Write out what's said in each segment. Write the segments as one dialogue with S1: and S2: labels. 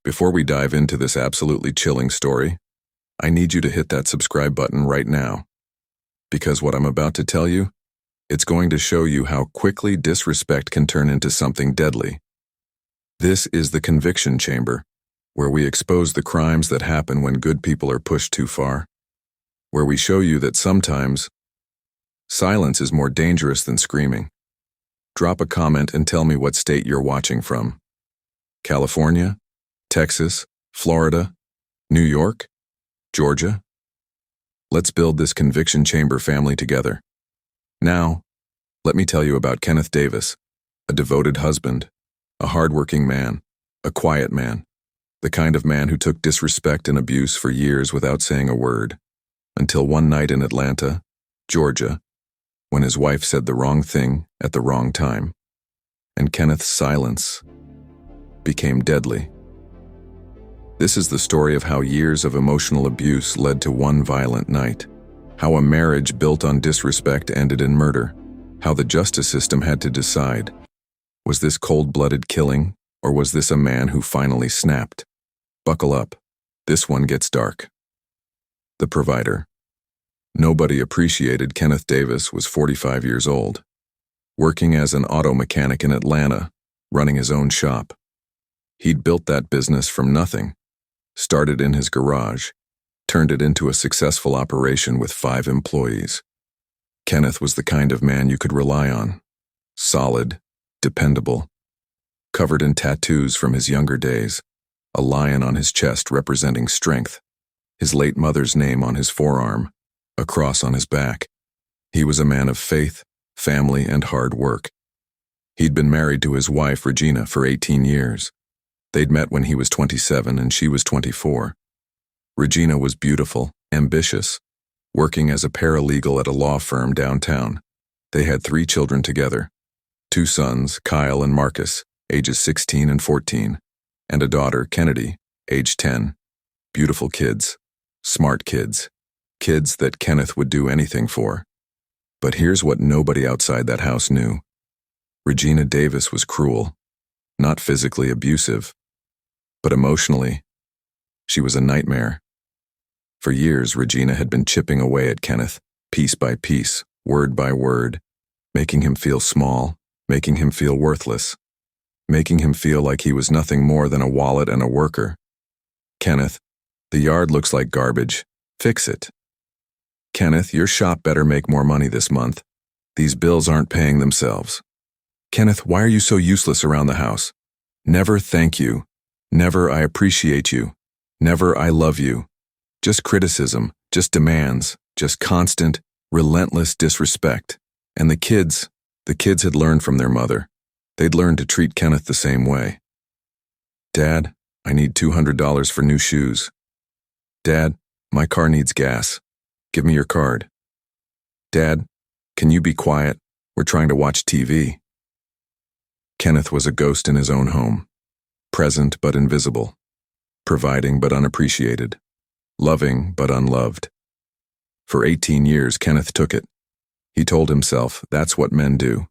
S1: Before we dive into this absolutely chilling story, I need you to hit that subscribe button right now. Because what I'm about to tell you, it's going to show you how quickly disrespect can turn into something deadly. This is the conviction chamber, where we expose the crimes that happen when good people are pushed too far, where we show you that sometimes silence is more dangerous than screaming. Drop a comment and tell me what state you're watching from. California, Texas, Florida, New York, Georgia? Let's build this conviction chamber family together. Now, let me tell you about Kenneth Davis, a devoted husband, a hardworking man, a quiet man, the kind of man who took disrespect and abuse for years without saying a word, until one night in Atlanta, Georgia, when his wife said the wrong thing at the wrong time, and Kenneth's silence became deadly. This is the story of how years of emotional abuse led to one violent night, how a marriage built on disrespect ended in murder, how the justice system had to decide, was this cold-blooded killing, or was this a man who finally snapped? Buckle up, this one gets dark. The provider. Nobody appreciated Kenneth Davis was 45 years old, working as an auto mechanic in Atlanta, running his own shop. He'd built that business from nothing, started in his garage, turned it into a successful operation with 5 employees. Kenneth was the kind of man you could rely on, solid, dependable, covered in tattoos from his younger days, a lion on his chest representing strength, his late mother's name on his forearm, a cross on his back. He was a man of faith, family, and hard work. He'd been married to his wife, Regina, for 18 years. They'd met when he was 27 and she was 24. Regina was beautiful, ambitious, working as a paralegal at a law firm downtown. They had 3 children together, 2 sons, Kyle and Marcus, ages 16 and 14, and a daughter, Kennedy, age 10. Beautiful kids, smart kids, kids that Kenneth would do anything for. But here's what nobody outside that house knew. Regina Davis was cruel, not physically abusive, but emotionally, she was a nightmare. For years, Regina had been chipping away at Kenneth, piece by piece, word by word, making him feel small, making him feel worthless, making him feel like he was nothing more than a wallet and a worker. Kenneth, the yard looks like garbage. Fix it. Kenneth, your shop better make more money this month. These bills aren't paying themselves. Kenneth, why are you so useless around the house? Never thank you. Never I appreciate you. Never I love you. Just criticism, just demands, just constant, relentless disrespect. And the kids had learned from their mother. They'd learned to treat Kenneth the same way. Dad, I need $200 for new shoes. Dad, my car needs gas. Give me your card. Dad, can you be quiet? We're trying to watch TV. Kenneth was a ghost in his own home, present but invisible, providing but unappreciated, loving but unloved. For 18 years, Kenneth took it. He told himself that's what men do.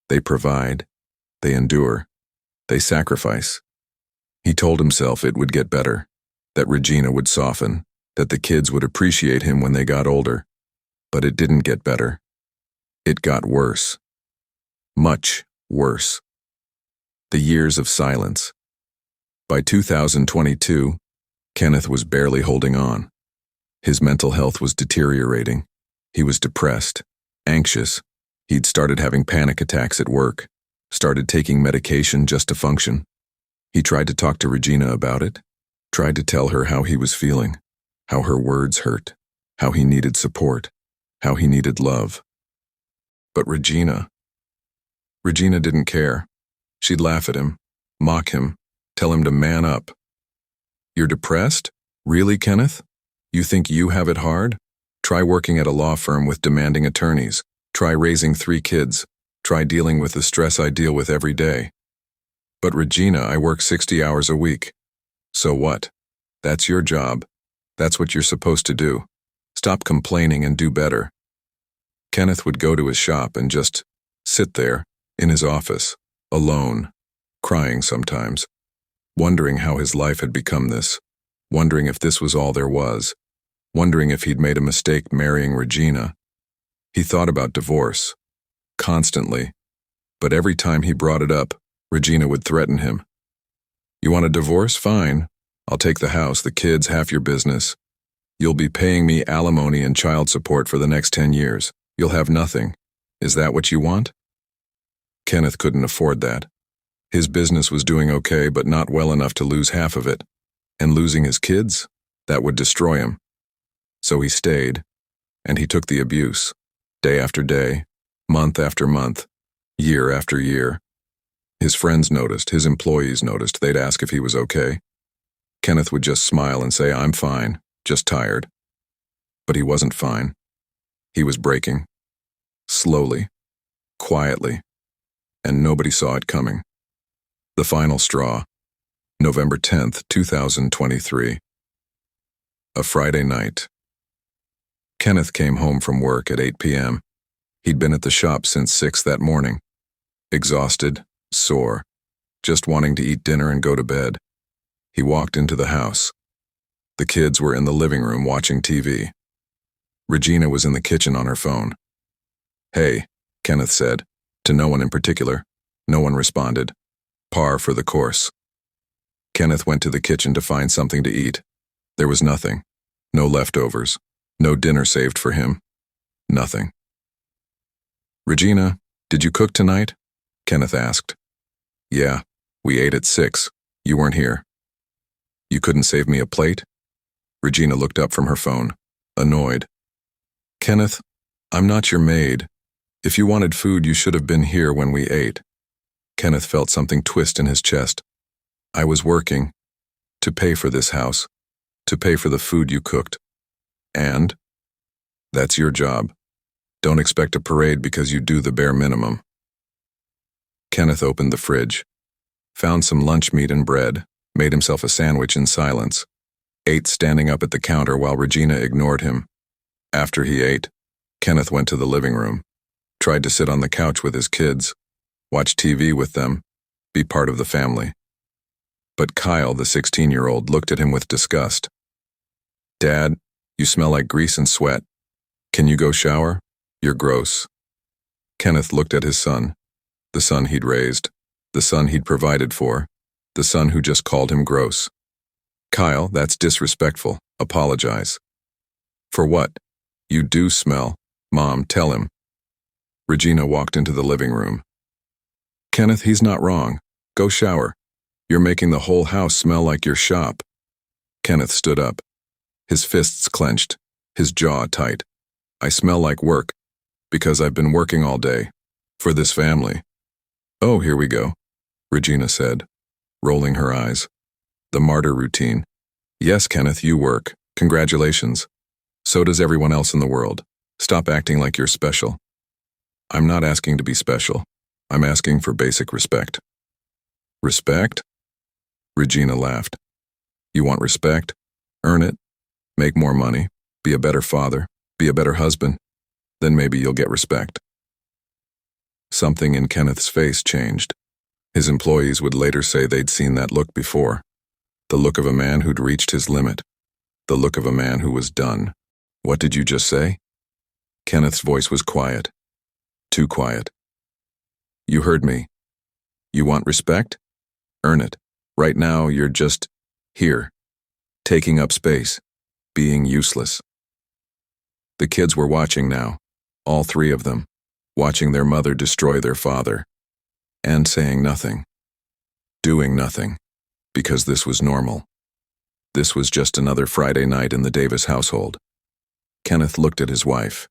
S1: They provide, they endure, they sacrifice. He told himself it would get better, that Regina would soften, that the kids would appreciate him when they got older. But it didn't get better. It got worse. Much worse. The years of silence. By 2022, Kenneth was barely holding on. His mental health was deteriorating. He was depressed, anxious. He'd started having panic attacks at work, started taking medication just to function. He tried to talk to Regina about it, tried to tell her how he was feeling, how her words hurt, how he needed support, how he needed love. But Regina didn't care. She'd laugh at him, mock him, tell him to man up. You're depressed? Really, Kenneth? You think you have it hard? Try working at a law firm with demanding attorneys. Try raising 3 kids. Try dealing with the stress I deal with every day. But Regina, I work 60 hours a week. So what? That's your job. That's what you're supposed to do. Stop complaining and do better. Kenneth would go to his shop and just sit there, in his office, alone, crying sometimes, wondering how his life had become this, wondering if this was all there was, wondering if he'd made a mistake marrying Regina. He thought about divorce, constantly, but every time he brought it up, Regina would threaten him. "You want a divorce? Fine. I'll take the house, the kids, half your business. You'll be paying me alimony and child support for the next 10 years. You'll have nothing. Is that what you want?" Kenneth couldn't afford that. His business was doing okay, but not well enough to lose half of it. And losing his kids? That would destroy him. So he stayed, and he took the abuse, day after day, month after month, year after year. His friends noticed, his employees noticed. They'd ask if he was okay. Kenneth would just smile and say, "I'm fine, just tired." But he wasn't fine. He was breaking. Slowly, quietly, and nobody saw it coming. The final straw, November 10th, 2023. A Friday night. Kenneth came home from work at 8 p.m. He'd been at the shop since 6 that morning. Exhausted, sore, just wanting to eat dinner and go to bed. He walked into the house. The kids were in the living room watching TV. Regina was in the kitchen on her phone. "Hey," Kenneth said, to no one in particular. No one responded. Par for the course. Kenneth went to the kitchen to find something to eat. There was nothing. No leftovers. No dinner saved for him. Nothing. "Regina, did you cook tonight?" Kenneth asked. "Yeah, we ate at 6. You weren't here." "You couldn't save me a plate?" Regina looked up from her phone, annoyed. "Kenneth, I'm not your maid. If you wanted food, you should have been here when we ate." Kenneth felt something twist in his chest. "I was working. To pay for this house. To pay for the food you cooked. And? That's your job. Don't expect a parade because you do the bare minimum." Kenneth opened the fridge, found some lunch meat and bread, made himself a sandwich in silence, ate standing up at the counter while Regina ignored him. After he ate, Kenneth went to the living room, tried to sit on the couch with his kids, watch TV with them, be part of the family. But Kyle, the 16-year-old, looked at him with disgust. "Dad, you smell like grease and sweat. Can you go shower? You're gross." Kenneth looked at his son, the son he'd raised, the son he'd provided for, the son who just called him gross. "Kyle, that's disrespectful. Apologize." "For what? You do smell. Mom, tell him." Regina walked into the living room. "Kenneth, he's not wrong. Go shower. You're making the whole house smell like your shop." Kenneth stood up, his fists clenched, his jaw tight. "I smell like work, because I've been working all day, for this family." "Oh, here we go," Regina said, rolling her eyes. "The martyr routine. Yes, Kenneth, you work. Congratulations. So does everyone else in the world. Stop acting like you're special." "I'm not asking to be special. I'm asking for basic respect." "Respect?" Regina laughed. "You want respect? Earn it. Make more money. Be a better father. Be a better husband. Then maybe you'll get respect." Something in Kenneth's face changed. His employees would later say they'd seen that look before. The look of a man who'd reached his limit. The look of a man who was done. "What did you just say?" Kenneth's voice was quiet. Too quiet. "You heard me. You want respect? Earn it. Right now, you're just here, taking up space, being useless." The kids were watching now, all 3 of them, watching their mother destroy their father, and saying nothing, doing nothing, because this was normal. This was just another Friday night in the Davis household. Kenneth looked at his wife,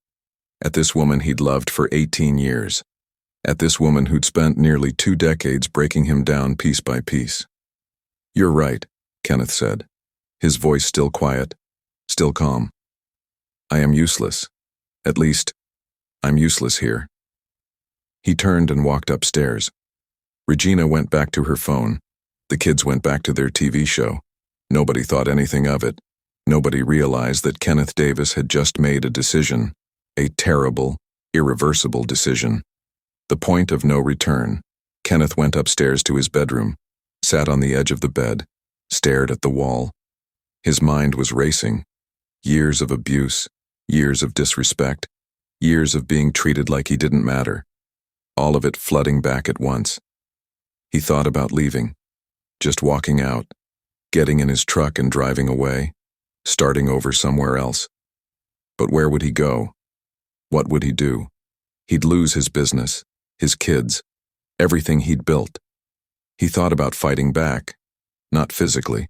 S1: at this woman he'd loved for 18 years, at this woman who'd spent nearly 2 decades breaking him down piece by piece. "You're right," Kenneth said, his voice still quiet, still calm. "I am useless. At least, I'm useless here." He turned and walked upstairs. Regina went back to her phone. The kids went back to their TV show. Nobody thought anything of it. Nobody realized that Kenneth Davis had just made a decision, a terrible, irreversible decision. The point of no return. Kenneth went upstairs to his bedroom, sat on the edge of the bed, stared at the wall. His mind was racing. Years of abuse, years of disrespect, years of being treated like he didn't matter. All of it flooding back at once. He thought about leaving, just walking out, getting in his truck and driving away, starting over somewhere else. But where would he go? What would he do? He'd lose his business, his kids, everything he'd built. He thought about fighting back, not physically,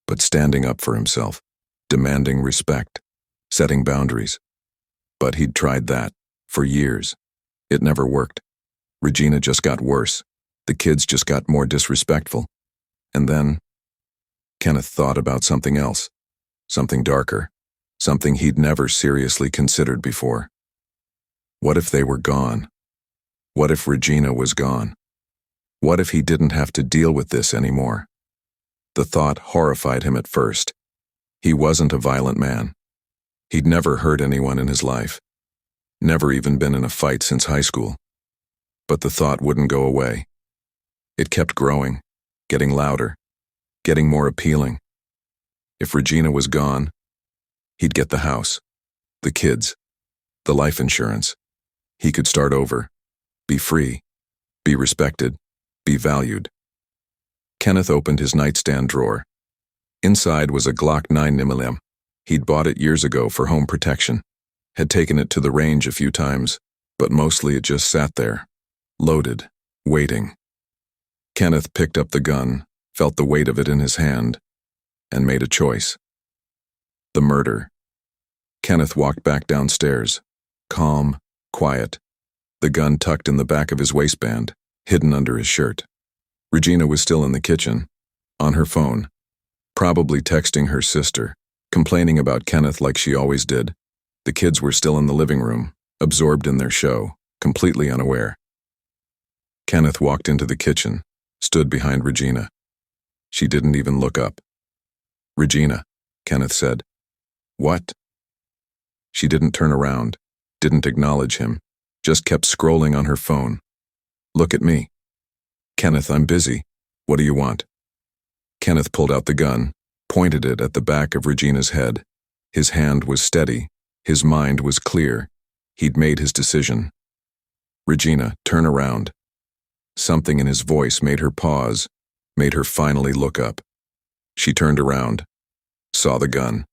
S1: but standing up for himself, demanding respect, setting boundaries. But he'd tried that, for years. It never worked. Regina just got worse. The kids just got more disrespectful. And then, Kenneth thought about something else, something darker, something he'd never seriously considered before. What if they were gone? What if Regina was gone? What if he didn't have to deal with this anymore? The thought horrified him at first. He wasn't a violent man. He'd never hurt anyone in his life, never even been in a fight since high school. But the thought wouldn't go away. It kept growing, getting louder, getting more appealing. If Regina was gone, he'd get the house, the kids, the life insurance. He could start over, be free, be respected, be valued. Kenneth opened his nightstand drawer. Inside was a Glock 9mm. He'd bought it years ago for home protection, had taken it to the range a few times, but mostly it just sat there, loaded, waiting. Kenneth picked up the gun, felt the weight of it in his hand, and made a choice. The murder. Kenneth walked back downstairs, calm, quiet, the gun tucked in the back of his waistband, hidden under his shirt. Regina was still in the kitchen, on her phone, probably texting her sister, complaining about Kenneth like she always did. The kids were still in the living room, absorbed in their show, completely unaware. Kenneth walked into the kitchen, stood behind Regina. She didn't even look up. "Regina," Kenneth said. "What?" She didn't turn around, didn't acknowledge him, just kept scrolling on her phone. "Look at me." "Kenneth, I'm busy. What do you want?" Kenneth pulled out the gun, pointed it at the back of Regina's head. His hand was steady, his mind was clear. He'd made his decision. "Regina, turn around." Something in his voice made her pause, made her finally look up. She turned around, saw the gun.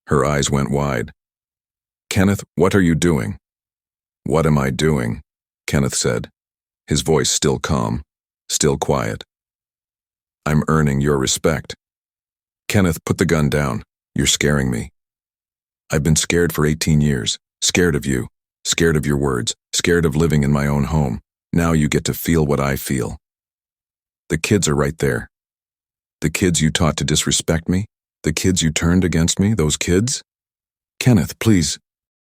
S1: Her eyes went wide. "Kenneth, what are you doing?" "What am I doing?" Kenneth said, his voice still calm, still quiet. "I'm earning your respect." "Kenneth, put the gun down. You're scaring me." "I've been scared for 18 years, scared of you, scared of your words, scared of living in my own home. Now you get to feel what I feel." "The kids are right there." "The kids you taught to disrespect me? The kids you turned against me, those kids?" "Kenneth, please."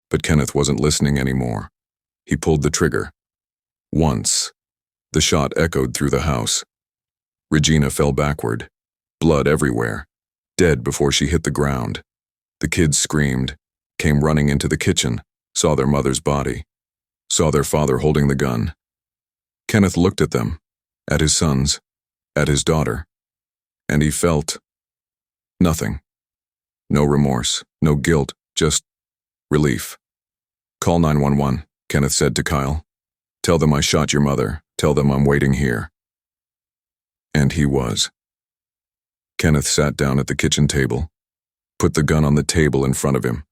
S1: But Kenneth wasn't listening anymore. He pulled the trigger. Once, the shot echoed through the house. Regina fell backward, blood everywhere, dead before she hit the ground. The kids screamed, came running into the kitchen, saw their mother's body, saw their father holding the gun. Kenneth looked at them, at his sons, at his daughter, and he felt nothing. No remorse, no guilt, just relief. "Call 911, Kenneth said to Kyle. "Tell them I shot your mother. Tell them I'm waiting here." And he was. Kenneth sat down at the kitchen table, put the gun on the table in front of him,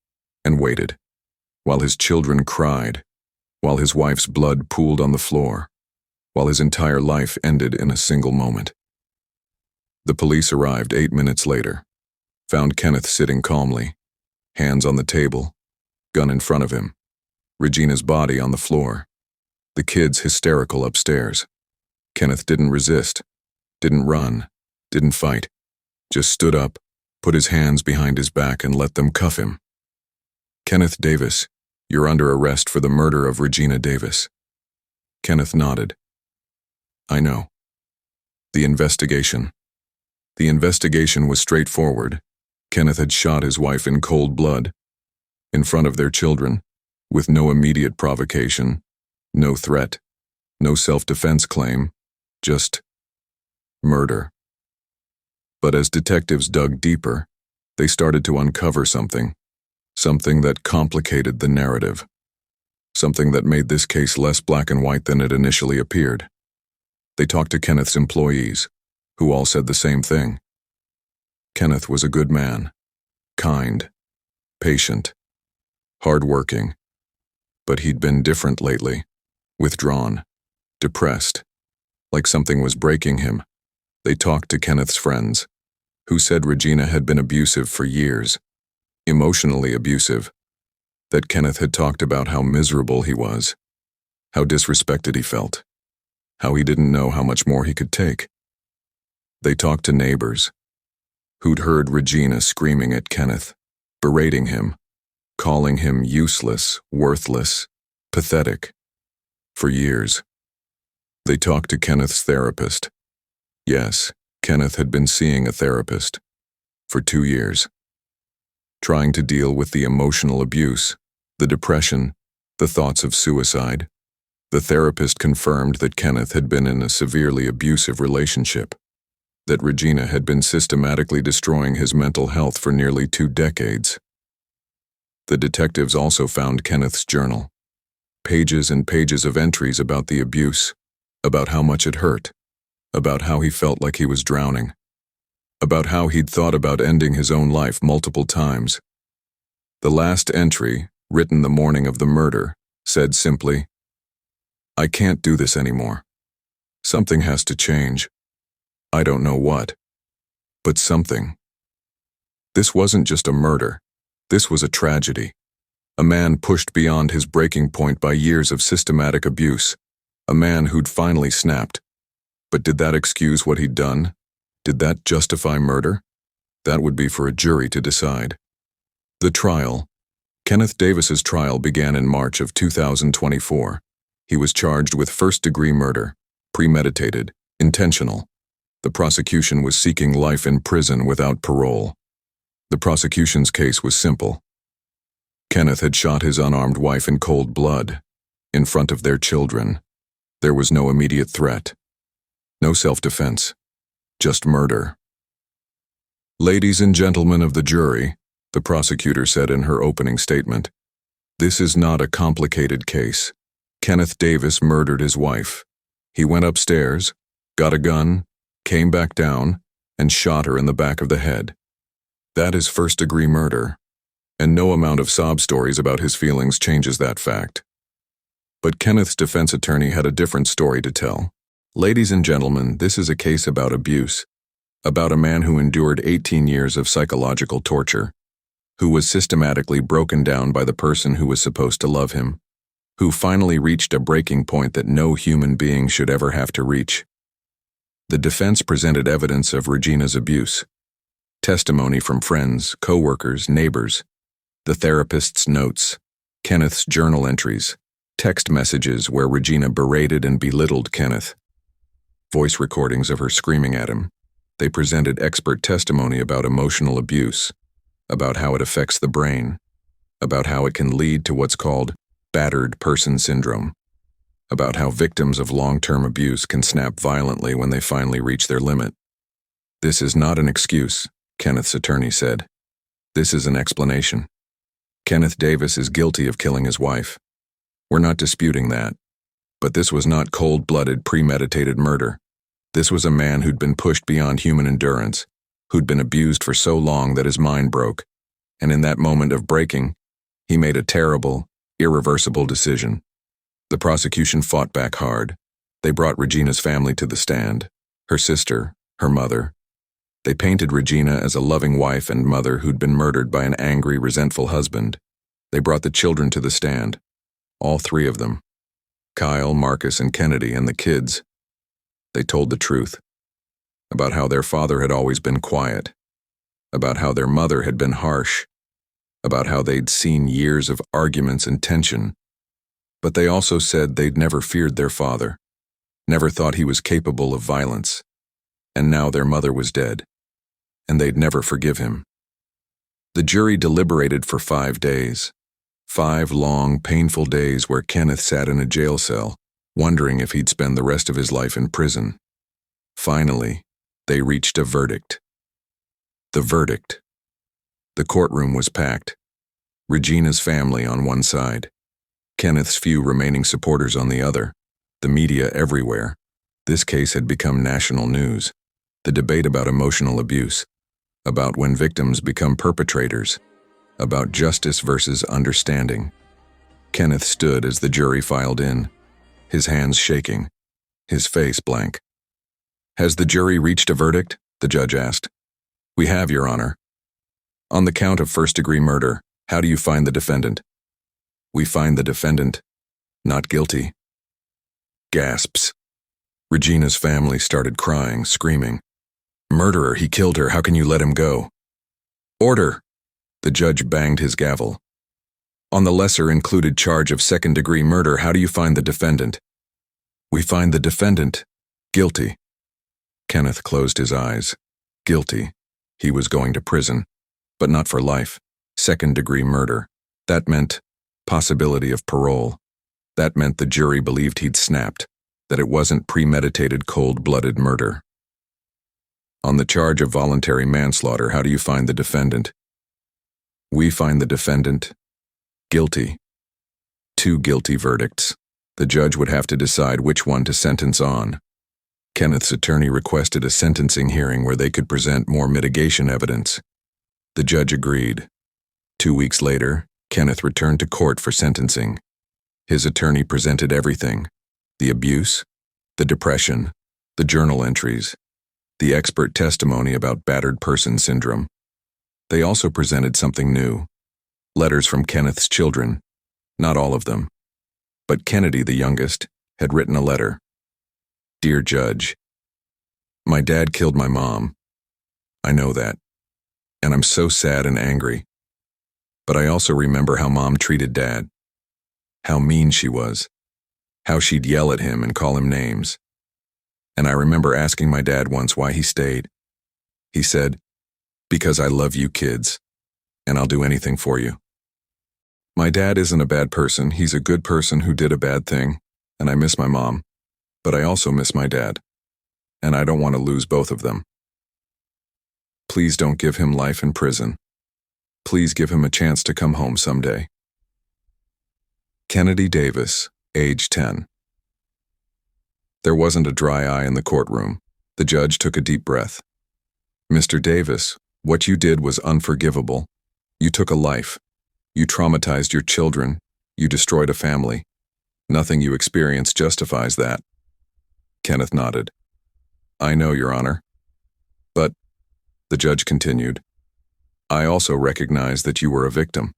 S1: and waited, while his children cried, while his wife's blood pooled on the floor, while his entire life ended in a single moment. The police arrived 8 minutes later, found Kenneth sitting calmly, hands on the table, gun in front of him, Regina's body on the floor, the kids hysterical upstairs. Kenneth didn't resist, didn't run, didn't fight, just stood up, put his hands behind his back and let them cuff him. "Kenneth Davis, you're under arrest for the murder of Regina Davis." Kenneth nodded. "I know." The investigation was straightforward. Kenneth had shot his wife in cold blood, in front of their children, with no immediate provocation, no threat, no self-defense claim, just murder. But as detectives dug deeper, they started to uncover something that complicated the narrative, something that made this case less black and white than it initially appeared. They talked to Kenneth's employees, who all said the same thing. Kenneth was a good man, kind, patient, hardworking, but he'd been different lately, withdrawn, depressed, like something was breaking him. They talked to Kenneth's friends, who said Regina had been abusive for years, emotionally abusive, that Kenneth had talked about how miserable he was, how disrespected he felt, how he didn't know how much more he could take. They talked to neighbors, who'd heard Regina screaming at Kenneth, berating him, calling him useless, worthless, pathetic, for years. They talked to Kenneth's therapist. Yes, Kenneth had been seeing a therapist for 2 years, trying to deal with the emotional abuse, the depression, the thoughts of suicide. The therapist confirmed that Kenneth had been in a severely abusive relationship, that Regina had been systematically destroying his mental health for nearly 2 decades. The detectives also found Kenneth's journal, pages and pages of entries about the abuse, about how much it hurt, about how he felt like he was drowning, about how he'd thought about ending his own life multiple times. The last entry, written the morning of the murder, said simply, "I can't do this anymore. Something has to change. I don't know what, but something." This wasn't just a murder. This was a tragedy. A man pushed beyond his breaking point by years of systematic abuse. A man who'd finally snapped. But did that excuse what he'd done? Did that justify murder? That would be for a jury to decide. The trial. Kenneth Davis's trial began in March of 2024. He was charged with first-degree murder, premeditated, intentional. The prosecution was seeking life in prison without parole. The prosecution's case was simple. Kenneth had shot his unarmed wife in cold blood, in front of their children. There was no immediate threat. No self-defense. Just murder. "Ladies and gentlemen of the jury," the prosecutor said in her opening statement, "this is not a complicated case. Kenneth Davis murdered his wife. He went upstairs, got a gun, came back down, and shot her in the back of the head. That is first-degree murder, and no amount of sob stories about his feelings changes that fact." But Kenneth's defense attorney had a different story to tell. "Ladies and gentlemen, this is a case about abuse, about a man who endured 18 years of psychological torture, who was systematically broken down by the person who was supposed to love him, who finally reached a breaking point that no human being should ever have to reach." The defense presented evidence of Regina's abuse, testimony from friends, co-workers, neighbors, the therapist's notes, Kenneth's journal entries, text messages where Regina berated and belittled Kenneth, voice recordings of her screaming at him. They presented expert testimony about emotional abuse, about how it affects the brain, about how it can lead to what's called battered person syndrome, about how victims of long-term abuse can snap violently when they finally reach their limit. "This is not an excuse," Kenneth's attorney said. "This is an explanation. Kenneth Davis is guilty of killing his wife. We're not disputing that. But this was not cold-blooded, premeditated murder. This was a man who'd been pushed beyond human endurance, who'd been abused for so long that his mind broke, and in that moment of breaking, he made a terrible, irreversible decision." The prosecution fought back hard. They brought Regina's family to the stand, her sister, her mother. They painted Regina as a loving wife and mother who'd been murdered by an angry, resentful husband. They brought the children to the stand, all 3 of them, Kyle, Marcus, and Kennedy, and the kids. They told the truth, about how their father had always been quiet, about how their mother had been harsh, about how they'd seen years of arguments and tension. But they also said they'd never feared their father, never thought he was capable of violence, and now their mother was dead, and they'd never forgive him. The jury deliberated for 5 days, 5 long, painful days where Kenneth sat in a jail cell, wondering if he'd spend the rest of his life in prison. Finally, They reached a verdict. The verdict. The courtroom was packed. Regina's family on one side. Kenneth's few remaining supporters on the other. The media everywhere. This case had become national news. The debate about emotional abuse. About when victims become perpetrators. About justice versus understanding. Kenneth stood as the jury filed in, his hands shaking, his face blank. "Has the jury reached a verdict?" the judge asked. "We have, Your Honor." "On the count of first-degree murder, how do you find the defendant?" "We find the defendant not guilty." Gasps. Regina's family started crying, screaming. "Murderer, he killed her, how can you let him go?" "Order!" The judge banged his gavel. "On the lesser-included charge of second-degree murder, how do you find the defendant?" "We find the defendant guilty." Kenneth closed his eyes. Guilty. He was going to prison, but not for life. Second-degree murder. That meant possibility of parole. That meant the jury believed he'd snapped, that it wasn't premeditated, cold-blooded murder. "On the charge of voluntary manslaughter, how do you find the defendant?" "We find the defendant guilty." Two guilty verdicts. The judge would have to decide which one to sentence on. Kenneth's attorney requested a sentencing hearing where they could present more mitigation evidence. The judge agreed. 2 weeks later, Kenneth returned to court for sentencing. His attorney presented everything: the abuse, the depression, the journal entries, the expert testimony about battered person syndrome. They also presented something new: letters from Kenneth's children. Not all of them. But Kennedy, the youngest, had written a letter. "Dear Judge, my dad killed my mom. I know that. And I'm so sad and angry. But I also remember how Mom treated Dad. How mean she was. How she'd yell at him and call him names. And I remember asking my dad once why he stayed. He said, 'Because I love you kids, and I'll do anything for you.' My dad isn't a bad person. He's a good person who did a bad thing, and I miss my mom. But I also miss my dad, and I don't want to lose both of them. Please don't give him life in prison. Please give him a chance to come home someday." Kenneth Davis, age 10. There wasn't a dry eye in the courtroom. The judge took a deep breath. "Mr. Davis, what you did was unforgivable. You took a life. You traumatized your children. You destroyed a family. Nothing you experienced justifies that." Kenneth nodded. "I know, Your Honor. But," the judge continued, "I also recognize that you were a victim.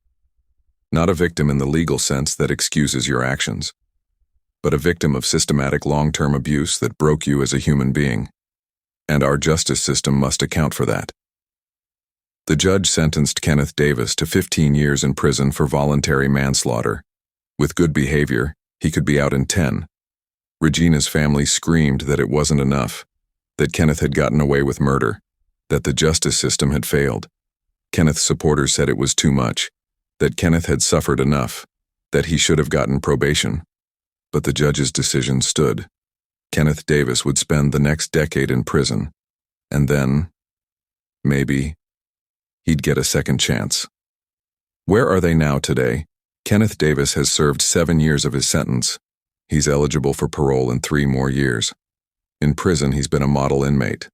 S1: Not a victim in the legal sense that excuses your actions, but a victim of systematic long-term abuse that broke you as a human being. And our justice system must account for that." The judge sentenced Kenneth Davis to 15 years in prison for voluntary manslaughter. With good behavior, he could be out in 10. Regina's family screamed that it wasn't enough, that Kenneth had gotten away with murder, that the justice system had failed. Kenneth's supporters said it was too much, that Kenneth had suffered enough, that he should have gotten probation. But the judge's decision stood. Kenneth Davis would spend the next decade in prison, and then, maybe, he'd get a second chance. Where are they now today? Kenneth Davis has served 7 years of his sentence. He's eligible for parole in 3 more years. In prison, he's been a model inmate,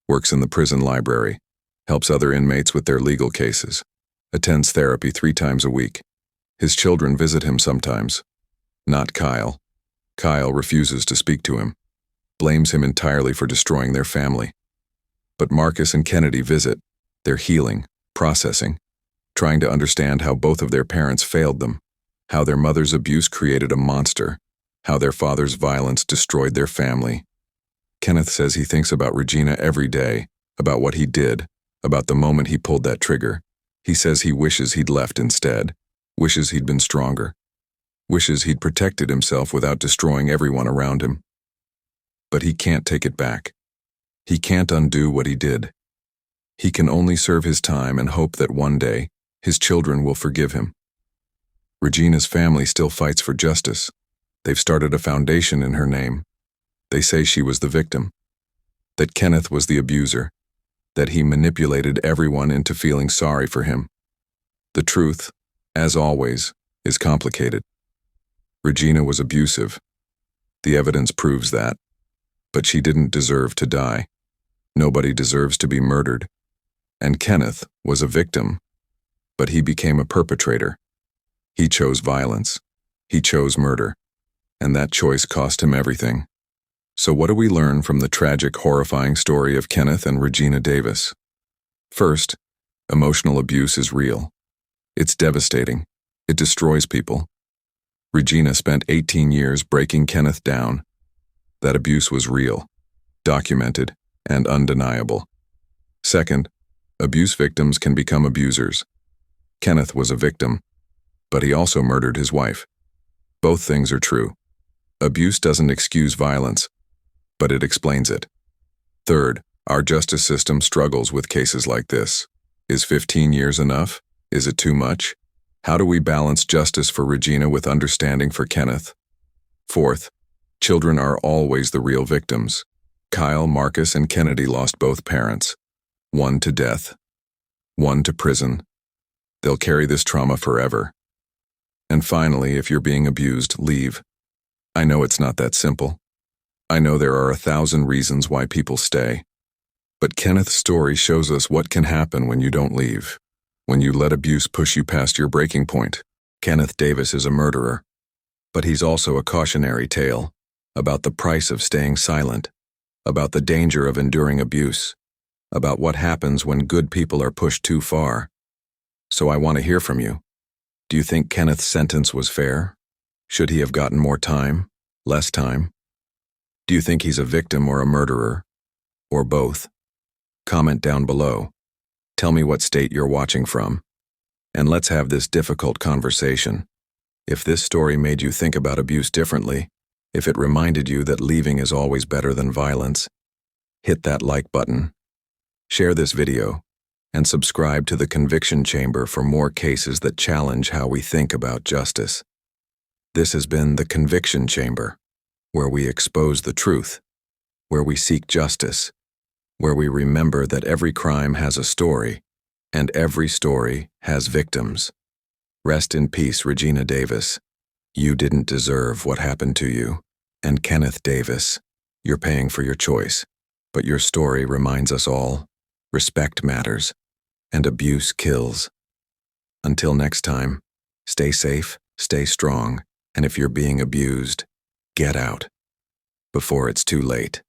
S1: works in the prison library, helps other inmates with their legal cases, attends therapy 3 times a week. His children visit him sometimes. Not Kyle. Kyle refuses to speak to him, blames him entirely for destroying their family. But Marcus and Kennedy visit. They're healing, processing, trying to understand how both of their parents failed them, how their mother's abuse created a monster, how their father's violence destroyed their family. Kenneth says he thinks about Regina every day, about what he did, about the moment he pulled that trigger. He says he wishes he'd left instead, wishes he'd been stronger, wishes he'd protected himself without destroying everyone around him. But he can't take it back. He can't undo what he did. He can only serve his time and hope that one day his children will forgive him. Regina's family still fights for justice. They've started a foundation in her name. They say she was the victim. that Kenneth was the abuser, that he manipulated everyone into feeling sorry for him. The truth, as always, is complicated. Regina was abusive. The evidence proves that. But she didn't deserve to die. Nobody deserves to be murdered. And Kenneth was a victim, but he became a perpetrator. He chose violence. He chose murder. And that choice cost him everything. So what do we learn from the tragic, horrifying story of Kenneth and Regina Davis? First, emotional abuse is real. It's devastating. It destroys people. Regina spent 18 years breaking Kenneth down. That abuse was real, documented, and undeniable. Second, abuse victims can become abusers. Kenneth was a victim, but he also murdered his wife. Both things are true. Abuse doesn't excuse violence, but it explains it. Third, our justice system struggles with cases like this. Is 15 years enough? Is it too much? How do we balance justice for Regina with understanding for Kenneth? Fourth, children are always the real victims. Kyle, Marcus, and Kennedy lost both parents. One to death. One to prison. They'll carry this trauma forever. And finally, if you're being abused, leave. I know it's not that simple. I know there are 1,000 reasons why people stay. But Kenneth's story shows us what can happen when you don't leave. When you let abuse push you past your breaking point. Kenneth Davis is a murderer. But he's also a cautionary tale about the price of staying silent, about the danger of enduring abuse, about what happens when good people are pushed too far. So I want to hear from you. Do you think Kenneth's sentence was fair? Should he have gotten more time? Less time? Do you think he's a victim or a murderer? Or both? Comment down below. Tell me what state you're watching from. And let's have this difficult conversation. If this story made you think about abuse differently, if it reminded you that leaving is always better than violence, hit that like button. Share this video, and subscribe to the Conviction Chamber for more cases that challenge how we think about justice. This has been the Conviction Chamber, where we expose the truth, where we seek justice, where we remember that every crime has a story, and every story has victims. Rest in peace, Regina Davis. You didn't deserve what happened to you. And Kenneth Davis, you're paying for your choice. But your story reminds us all, respect matters, and abuse kills. Until next time, stay safe, stay strong, and if you're being abused, get out before it's too late.